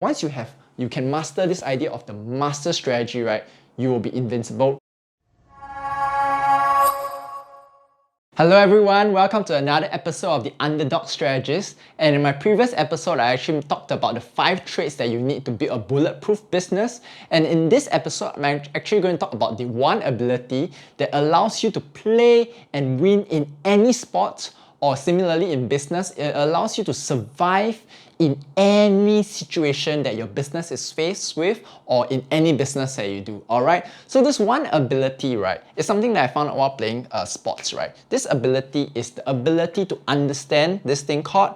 Once you can master this idea of the master strategy, right, you will be invincible. Hello everyone, welcome to another episode of the Underdog Strategist. And in my previous episode, I actually talked about the 5 traits that you need to build a bulletproof business. And in this episode, I'm actually going to talk about the one ability that allows you to play and win in any sport, or similarly in business, it allows you to survive in any situation that your business is faced with, or in any business that you do, alright? So this one ability, right, is something that I found out while playing sports, right? This ability is the ability to understand this thing called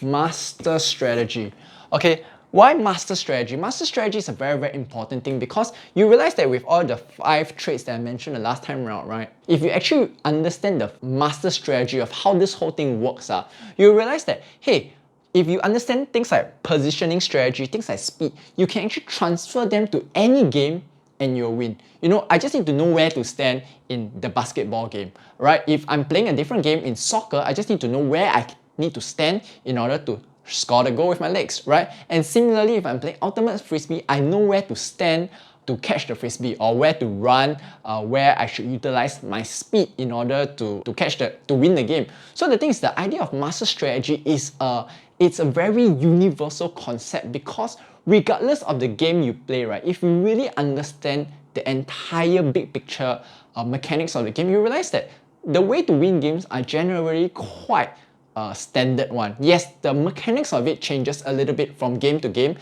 master strategy. Okay, why master strategy? Master strategy is a very, very important thing because you realize that with all the 5 traits that I mentioned the last time around, right? If you actually understand the master strategy of how this whole thing works, you realize that, hey, if you understand things like positioning strategy, things like speed, you can actually transfer them to any game and you'll win. You know, I just need to know where to stand in the basketball game, right? If I'm playing a different game in soccer, I just need to know where I need to stand in order to score the goal with my legs, right? And similarly, if I'm playing ultimate frisbee, I know where to stand to catch the frisbee, or where to run, where I should utilize my speed in order to win the game. So the thing is, the idea of master strategy is it's a very universal concept because regardless of the game you play, right, if you really understand the entire big picture mechanics of the game, you realize that the way to win games are generally quite standard one. Yes, the mechanics of it changes a little bit from game to game.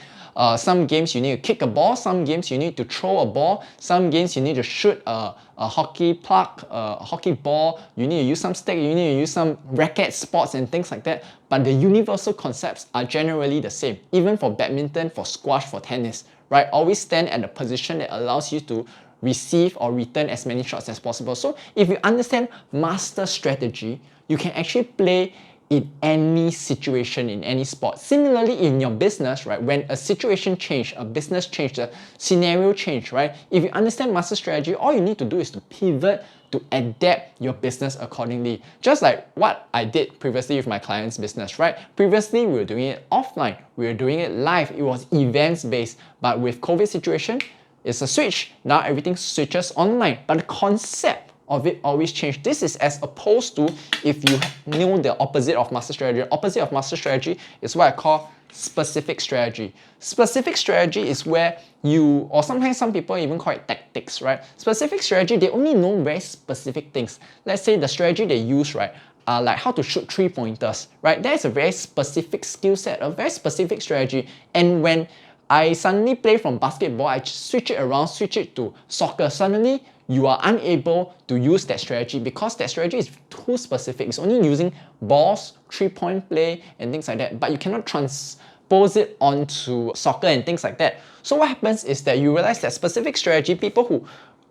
Some games you need to kick a ball, some games you need to throw a ball, some games you need to shoot a hockey puck, a hockey ball, you need to use some stick, you need to use some racket sports and things like that. But the universal concepts are generally the same, even for badminton, for squash, for tennis, right? Always stand at a position that allows you to receive or return as many shots as possible. So if you understand master strategy, you can actually play in any situation, in any sport. Similarly, in your business, right, when a situation change, a business change, the scenario change, right, if you understand master strategy, all you need to do is to pivot, to adapt your business accordingly. Just like what I did previously with my client's business, right? Previously, we were doing it offline, we were doing it live, it was events based, but with COVID situation, it's a switch. Now everything switches online, but the concept of it always change. This is as opposed to if you know the opposite of master strategy. The opposite of master strategy is what I call specific strategy. Specific strategy is where you, or sometimes some people even call it tactics, right? Specific strategy, they only know very specific things. Let's say the strategy they use, right, like how to shoot 3-pointers, right? That is a very specific skill set, a very specific strategy. And when I suddenly play from basketball, I switch it around, switch it to soccer, suddenly you are unable to use that strategy because that strategy is too specific. It's only using balls, 3-point play, and things like that, but you cannot transpose it onto soccer and things like that. So what happens is that you realize that specific strategy, people who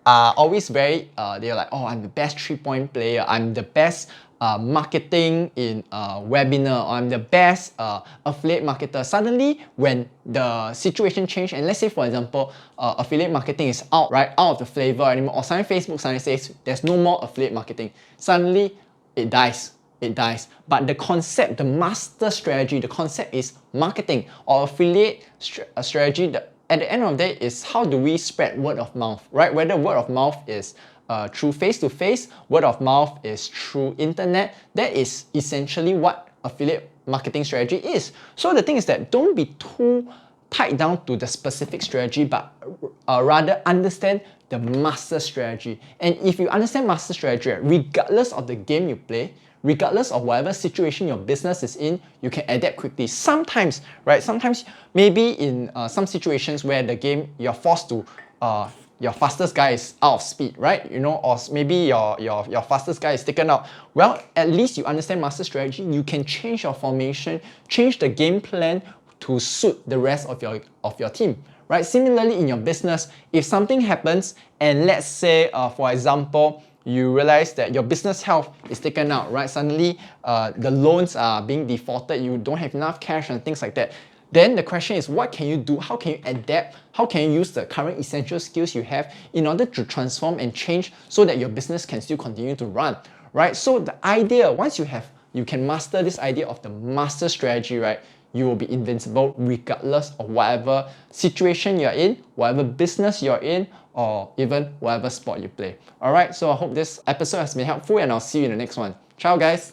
are always very, they're like, oh, I'm the best 3-point player, I'm the best marketing in webinar, or I'm the best affiliate marketer. Suddenly, when the situation change, and let's say for example, affiliate marketing is out of the flavor anymore, or suddenly Facebook suddenly says there's no more affiliate marketing. Suddenly, it dies. It dies. But the concept, the master strategy, the concept is marketing or affiliate strategy. At the end of the day, is how do we spread word of mouth, right? Whether word of mouth is through face-to-face, word of mouth is through internet. That is essentially what affiliate marketing strategy is. So the thing is that don't be too tied down to the specific strategy, but rather understand the master strategy. And if you understand master strategy, regardless of the game you play, regardless of whatever situation your business is in, you can adapt quickly. Sometimes, right? Sometimes maybe in some situations where the game you're forced to your fastest guy is out of speed, right? You know, or maybe your fastest guy is taken out. Well, at least you understand master strategy. You can change your formation, change the game plan to suit the rest of your team, right? Similarly, in your business, if something happens and let's say, for example, you realize that your business health is taken out, right? Suddenly, the loans are being defaulted, you don't have enough cash and things like that. Then the question is, what can you do? How can you adapt? How can you use the current essential skills you have in order to transform and change so that your business can still continue to run, right? So the idea, once you can master this idea of the master strategy, right? you will be invincible regardless of whatever situation you're in, whatever business you're in, or even whatever sport you play. Alright, so I hope this episode has been helpful and I'll see you in the next one. Ciao guys!